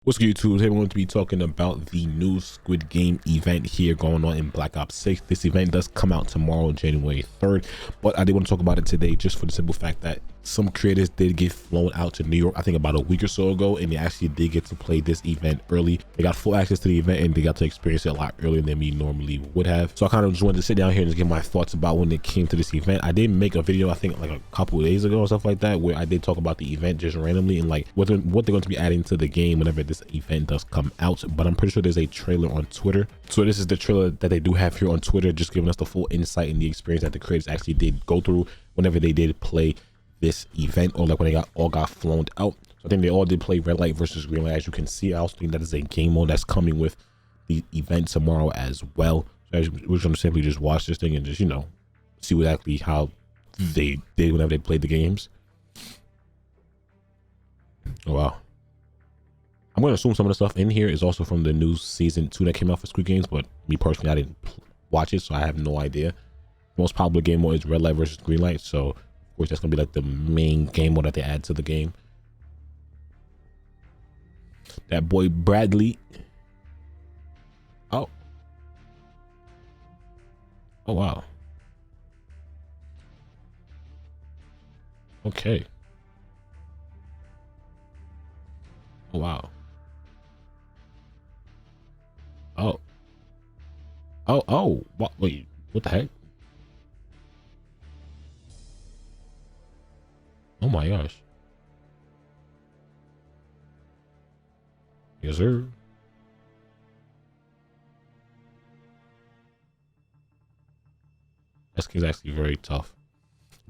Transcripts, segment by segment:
What's good, YouTube? Today we're going to be talking about the new Squid Game event here going on in Black Ops 6. This event does come out tomorrow, January 3rd, but I did want to talk about it today just for the simple fact that some creators did get flown out to New York, I think about a week or so ago, and they actually did get to play this event early. They got full access to the event and they got to experience it a lot earlier than we normally would have. So I kind of just wanted to sit down here and just give my thoughts about when it came to this event. I did make a video, I think like a couple of days ago or stuff like that, where I did talk about the event just randomly and like what they're going to be adding to the game whenever this event does come out. But I'm pretty sure there's a trailer on Twitter. So this is the trailer that they do have here on Twitter, just giving us the full insight and the experience that the creators actually did go through whenever they did play this event, or like when they all got flown out. So I think they all did play red light versus green light. As you can see, I also think that is a game mode that's coming with the event tomorrow as well. So we're going to simply just watch this thing and just, you know, see exactly how they did whenever they played the games. Oh wow. I'm going to assume some of the stuff in here is also from the new season 2 that came out for Squid Games, but me personally, I didn't watch it, so I have no idea. Most popular game mode is red light versus green light, so of course that's gonna be like the main game mode that they add to the game. That boy Bradley. Oh wow. Okay. Oh wow. Oh what? Wait, what the heck? Oh my gosh. Yes, sir. That skin's actually very tough.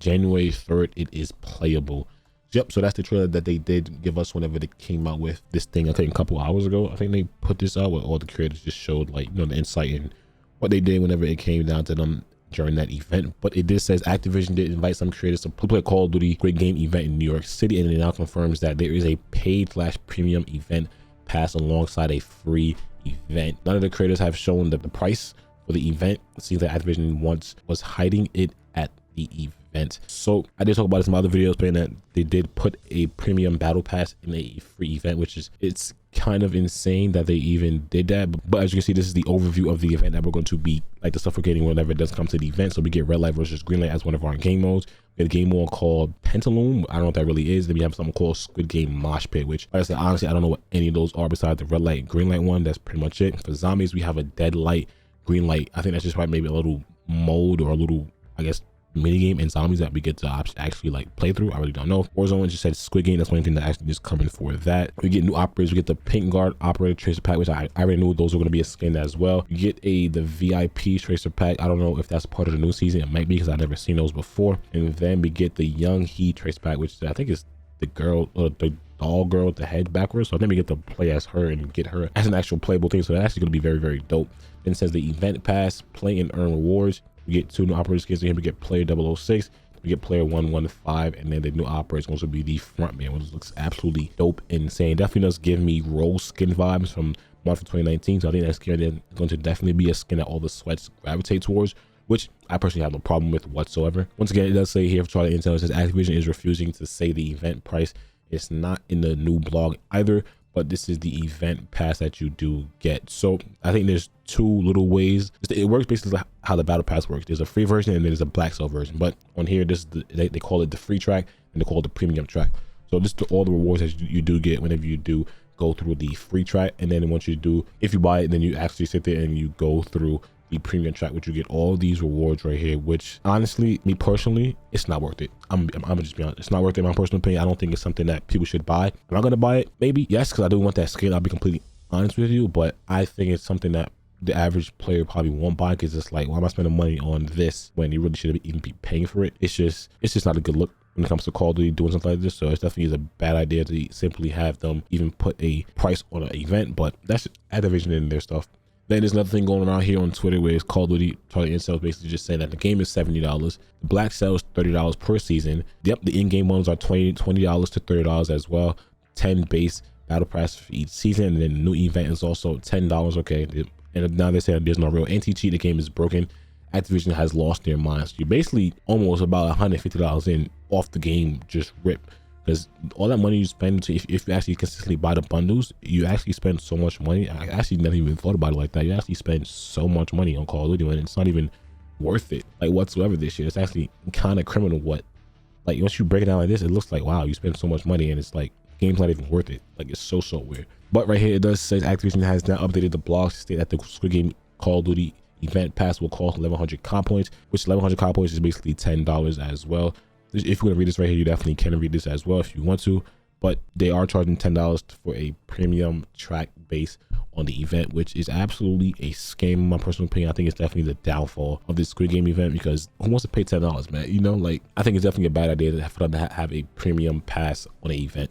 January 3rd, it is playable. Yep, so that's the trailer that they did give us whenever they came out with this thing, I think a couple hours ago. I think they put this out where all the creators just showed, like, you know, the insight and what they did whenever it came down to them during that event. But it did says Activision did invite some creators to play a Call of Duty Squid Game event in New York City, and it now confirms that there is a paid/premium event pass alongside a free event. None of the creators have shown the price for the event. It seems that Activision once was hiding it at the event. So I did talk about this in my other videos, saying that they did put a premium battle pass in a free event, which is, it's kind of insane that they even did that. But as you can see, this is the overview of the event that we're going to be, like the stuff we're getting whenever it does come to the event. So we get red light versus green light as one of our game modes. We get a game mode called Pentaloom. I don't know what that really is. Then we have something called Squid Game Mosh Pit, which, like I said, honestly, I don't know what any of those are besides the red light, green light one. That's pretty much it. For zombies, we have a dead light, green light. I think that's just probably maybe a little mode or a little, I guess, mini game and zombies that we get to actually like play through. I really don't know. Warzone just said Squid Game. That's one thing that actually is coming for that. We get new operators. We get the Pink Guard operator tracer pack, which I already knew those were going to be a skin as well. You get the VIP tracer pack. I don't know if that's part of the new season. It might be, because I've never seen those before. And then we get the Young He tracer pack, which I think is the girl, or the doll girl with the head backwards. So I think we get to play as her and get her as an actual playable thing. So that's actually going to be very, very dope. Then it says the event pass, play and earn rewards. We get 2 new operator skins here. We get player 006, we get player 115, and then the new operator is going to be the front man, which looks absolutely dope, insane. Definitely does give me Rose skin vibes from March of 2019. So I think that skin is going to definitely be a skin that all the sweats gravitate towards, which I personally have no problem with whatsoever. Once again, it does say here for Charlie Intel, it says Activision is refusing to say the event price. It's not in the new blog either, but this is the event pass that you do get. So I think there's 2 little ways. It works basically like how the battle pass works. There's a free version and there's a black sale version. But on here, this is they call it the free track and they call it the premium track. So this is all the rewards that you do get whenever you do go through the free track. And then once you do, if you buy it, then you actually sit there and you go through the premium track, which you get all these rewards right here, which honestly, me personally, it's not worth it. I'm gonna just be honest, it's not worth it in my personal opinion. I don't think it's something that people should buy. Am I gonna buy it? Maybe, yes, because I do want that skin. I'll be completely honest with you, but I think it's something that the average player probably won't buy, because it's like, why am I spending money on this when you really should even be paying for it? It's just not a good look when it comes to Call of Duty doing something like this. So it's definitely a bad idea to simply have them even put a price on an event, but that's Activision and their stuff. Then there's another thing going around here on Twitter where it's Call of Duty Charlie Incel basically just saying that the game is $70. The black sale is $30 per season. Yep, the in-game ones are $20 to $30 as well. 10 base battle pass for each season, and then the new event is also $10. Okay, and now they say there's no real anti-cheat. The game is broken. Activision has lost their minds. You're basically almost about $150 in off the game, just rip. because all that money you spend if you actually consistently buy the bundles, you actually spend so much money. I actually never even thought about it like that. You actually spend so much money on Call of Duty, and it's not even worth it like whatsoever this year. It's actually kind of criminal what, like, once you break it down like this, it looks like, wow, you spend so much money and it's like game's not even worth it. Like, it's so weird. But right here it does say Activision has now updated the blog to state that the Squid Game Call of Duty event pass will cost 1100 comp points, which 1100 comp points is basically $10 as well. If you're gonna read this right here, you definitely can read this as well if you want to, but they are charging $10 for a premium track base on the event, which is absolutely a scam in my personal opinion. I think it's definitely the downfall of this Squid Game event, because who wants to pay $10, man? You know, like, I think it's definitely a bad idea for them to have a premium pass on an event.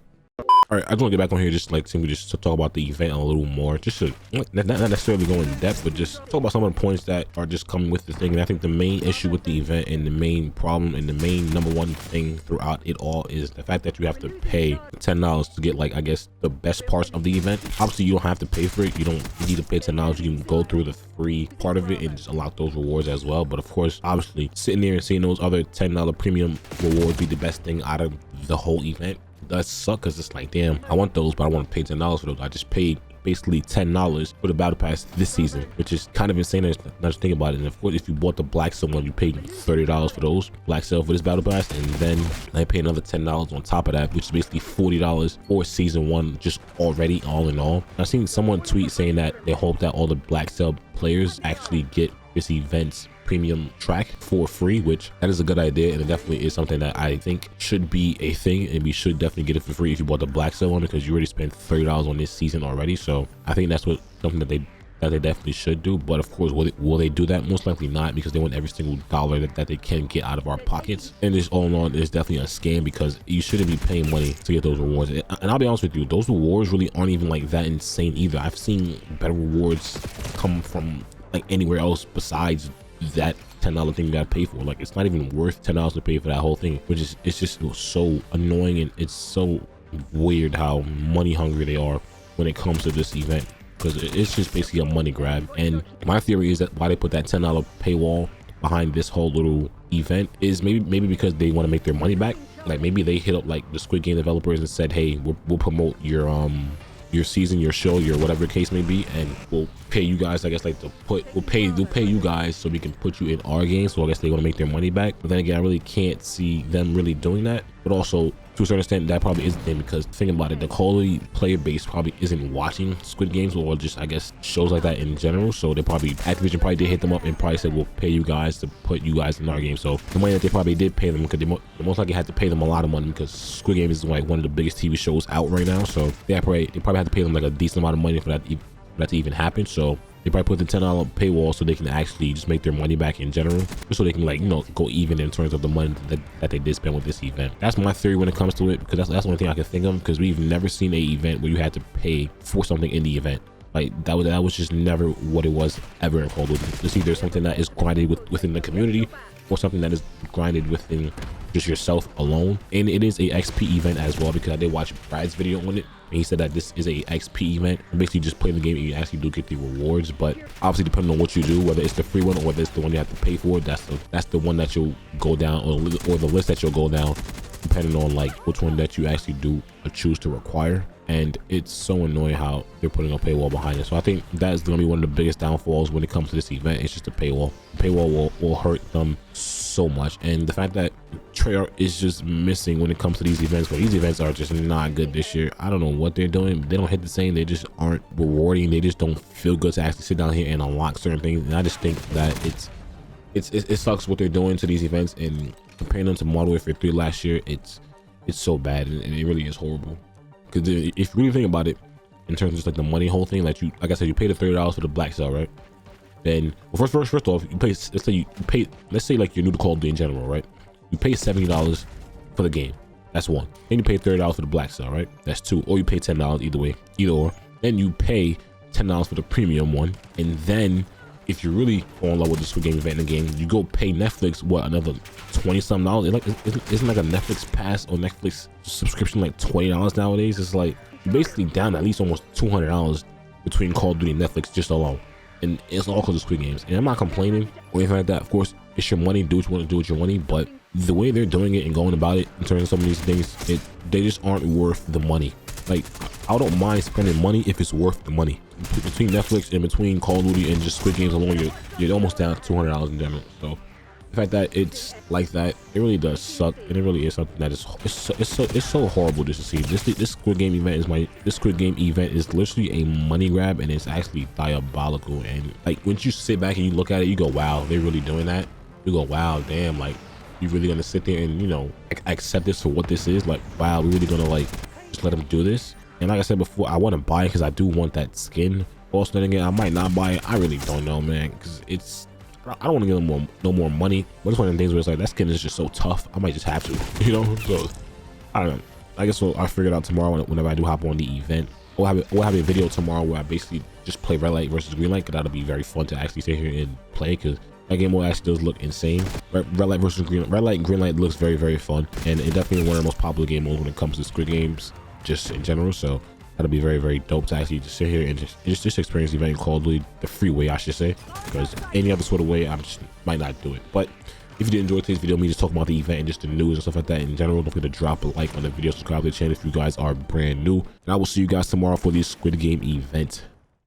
All right, I just want to get back on here just like simply just to talk about the event a little more, just to not necessarily go in depth, but just talk about some of the points that are just coming with the thing. And I think the main issue with the event and the main problem and the main number one thing throughout it all is the fact that you have to pay $10 to get, like, I guess the best parts of the event. Obviously you don't have to pay for it, you don't need to pay $10. You can go through the free part of it and just unlock those rewards as well. But of course, obviously sitting there and seeing those other $10 premium rewards be the best thing out of the whole event does suck, because it's like, damn, I want those, but I want to pay $10 for those. I just paid basically $10 for the battle pass this season, which is kind of insane. Not just think about it. And of course, if you bought the black sale one, you paid $30 for those black sale for this battle pass, and then I pay another $10 on top of that, which is basically $40 for season 1 just already, all in all. I've seen someone tweet saying that they hope that all the black sale players actually get this event's premium track for free, which that is a good idea, and it definitely is something that I think should be a thing, and we should definitely get it for free if you bought the black sale one, because you already spent $30 on this season already. So I think that's something that they definitely should do. But of course, will they do that? Most likely not, because they want every single dollar that they can get out of our pockets. And this all in all is definitely a scam, because you shouldn't be paying money to get those rewards. And I'll be honest with you, those rewards really aren't even like that insane either. I've seen better rewards come from like anywhere else besides that $10 thing you gotta pay for. Like, it's not even worth $10 to pay for that whole thing, which is, it's just so annoying, and it's so weird how money hungry they are when it comes to this event, because it's just basically a money grab. And my theory is that why they put that $10 paywall behind this whole little event is maybe because they want to make their money back. Like, maybe they hit up like the Squid Game developers and said, hey, we'll promote your season, your show, your whatever the case may be, and we'll pay you guys, I guess, like they'll pay you guys so we can put you in our game. So I guess they want to make their money back. But then again, I really can't see them really doing that. But also, to a certain extent, that probably is the thing, because think about it, the Call of Duty player base probably isn't watching Squid Games or just, I guess, shows like that in general. So they probably, Activision probably did hit them up and probably said, we'll pay you guys to put you guys in our game. So the money that they probably did pay them, because they most likely had to pay them a lot of money, because Squid Game is like one of the biggest TV shows out right now. So they probably had to pay them like a decent amount of money for that to even happen. So they probably put the $10 paywall so they can actually just make their money back in general, just so they can, like, you know, go even in terms of the money that they did spend with this event. That's my theory when it comes to it, because that's the only thing I can think of, because we've never seen an event where you had to pay for something in the event. Like, that was just never what it was ever in Call of Duty. It's either something that is grinded within the community, or something that is grinded within just yourself alone. And it is a XP event as well, because I did watch Brad's video on it, and he said that this is a XP event. Basically, just playing the game and you actually do get the rewards. But obviously, depending on what you do, whether it's the free one or whether it's the one you have to pay for, that's the one that you'll go down, or the list that you'll go down, depending on like which one that you actually do or choose to require. And it's so annoying how they're putting a paywall behind it. So I think that is going to be one of the biggest downfalls when it comes to this event. It's just a paywall. The paywall will hurt them so much. And the fact that Treyarch is just missing when it comes to these events, but these events are just not good this year. I don't know what they're doing. They don't hit the same. They just aren't rewarding. They just don't feel good to actually sit down here and unlock certain things. And I just think that it sucks what they're doing to these events, and comparing them to Modern Warfare 3 last year, it's so bad, and it really is horrible. Because if you really think about it, in terms of just like the money whole thing, like I said, you pay the $30 for the black cell, right? Then, well, first off, you pay. Let's say like you're new to Call of Duty in general, right? You pay $70 for the game. That's one. Then you pay $30 for the black cell, right? That's two. Or you pay $10 either way, either or. Then you pay $10 for the premium one, and then if you really fall in love with the Squid Game event in the game, you go pay Netflix, what, another $20-something? Isn't like a Netflix pass or Netflix subscription like $20 nowadays? It's like you're basically down at least almost $200 between Call of Duty and Netflix just alone. And it's all because of Squid Games. And I'm not complaining or anything like that. Of course, it's your money. Do what you want to do with your money. But the way they're doing it and going about it in terms of some of these things, they just aren't worth the money. Like, I don't mind spending money if it's worth the money. Between Netflix and between Call of Duty and just Squid Games alone, you're almost down to $200 in general. So the fact that it's like that, it really does suck, and it really is something that is it's so horrible just to see. This Squid Game event is literally a money grab, and it's actually diabolical. And like, once you sit back and you look at it, you go, wow, they're really doing that. You go, wow, damn, like, you really gonna sit there and, you know, accept this for what this is? Like, wow, we really gonna like just let them do this? And like I said before, I want to buy it because I do want that skin. Also, then again, I might not buy it. I really don't know, man, because I don't want to give them no more money. But it's one of the things where it's like, that skin is just so tough, I might just have to, you know. So I don't know. I guess I'll figure it out tomorrow whenever I do hop on the event. We'll have a video tomorrow where I basically just play red light versus green light, because that'll be very fun to actually sit here and play, because that game mode actually does look insane. Red light versus green light. Red light and green light looks very, very fun, and it definitely one of the most popular game modes when it comes to Squid Games, just in general. So that'll be very, very dope to actually just sit here and just experience the event in Call of Duty the free way, I should say, because any other sort of way I just might not do it. But if you did enjoy today's video, me just talking about the event and just the news and stuff like that in general, don't forget to drop a like on the video, subscribe to the channel if you guys are brand new, and I will see you guys tomorrow for the Squid Game event.